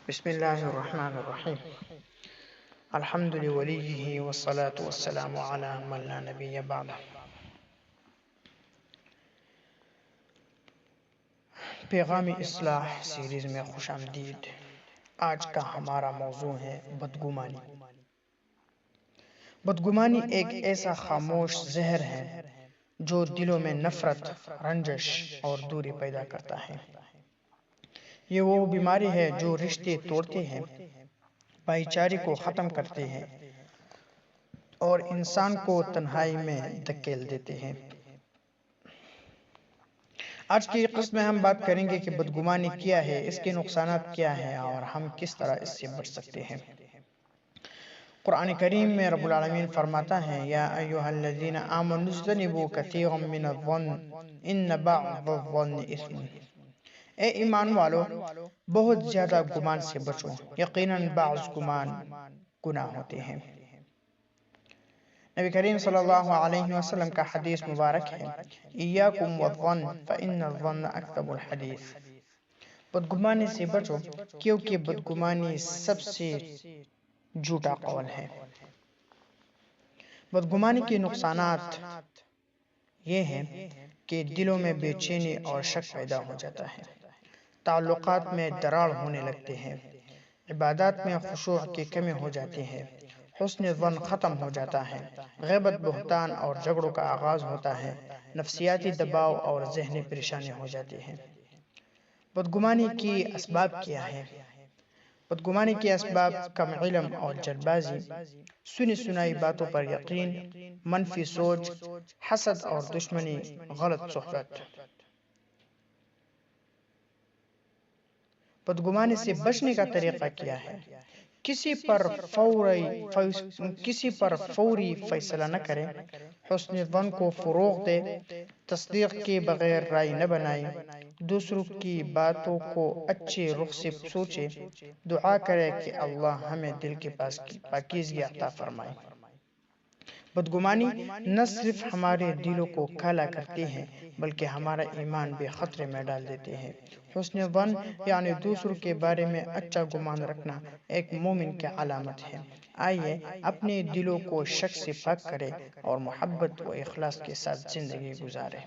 بسم اللہ الرحمن الرحیم الحمد لولیہ والصلاة والسلام علی من لا نبی بعد۔ پیغام اصلاح سیریز میں خوش آمدید۔ آج کا ہمارا موضوع ہے بدگمانی۔ بدگمانی ایک ایسا خاموش زہر ہے جو دلوں میں نفرت، رنجش اور دوری پیدا کرتا ہے۔ یہ وہ بیماری ہے جو رشتے توڑتے ہیں، بھائی چارے کو ختم کرتے ہیں اور انسان کو تنہائی میں دھکیل دیتے ہیں۔ آج کی قسط میں ہم بات کریں گے کہ بدگمانی کیا ہے، اس کے نقصانات کیا ہیں اور ہم کس طرح اس سے بچ سکتے ہیں۔ قرآن کریم میں رب العالمین فرماتا ہے، یا ایہا الذین آمنوا اجتنبوا کثیرا من الظن ان بعض الظن اثم۔ اے ایمان والو، بہت زیادہ گمان سے بچو، یقیناً بعض گمان گناہ ہوتے ہیں۔ نبی کریم صلی اللہ علیہ وسلم کا حدیث مبارک ہے، ایاکم والظن فإن الظن اکذب الحدیث۔ بدگمانی سے بچو کیونکہ بدگمانی سب سے جھوٹا قول ہے۔ بدگمانی کے نقصانات یہ ہیں کہ دلوں میں بے چینی اور شک پیدا ہو جاتا ہے، تعلقات میں دراڑ ہونے لگتے ہیں، عبادات میں خشوع کی کمی ہو جاتی ہے، حسن ظن ختم ہو جاتا ہے، غیبت، بہتان اور جھگڑوں کا آغاز ہوتا ہے، نفسیاتی دباؤ اور ذہنی پریشانی ہو جاتی ہے۔ بدگمانی کی اسباب کیا ہیں؟ بدگمانی کے اسباب: کم علم اور جلد بازی، سنی سنائی باتوں پر یقین، منفی سوچ، حسد اور دشمنی، غلط صحبت۔ بدگمانی سے بچنے کا طریقہ کیا ہے؟ کسی پر فوری فیصلہ نہ کریں، حسن ظن کو فروغ دے، تصدیق کے بغیر رائے نہ بنائیں، دوسروں کی باتوں کو اچھے رخ سے سوچیں، دعا کریں کہ اللہ ہمیں دل کے پاکیزگی عطا فرمائے۔ بدگمانی نہ صرف ہمارے دلوں کو کالا کرتی ہے بلکہ ہمارا ایمان بھی خطرے میں ڈال دیتے ہیں۔ حسن ظن یعنی دوسروں کے بارے میں اچھا گمان رکھنا ایک مومن کی علامت ہے۔ آئیے اپنے دلوں کو شک سے پاک کریں اور محبت و اخلاص کے ساتھ زندگی گزاریں۔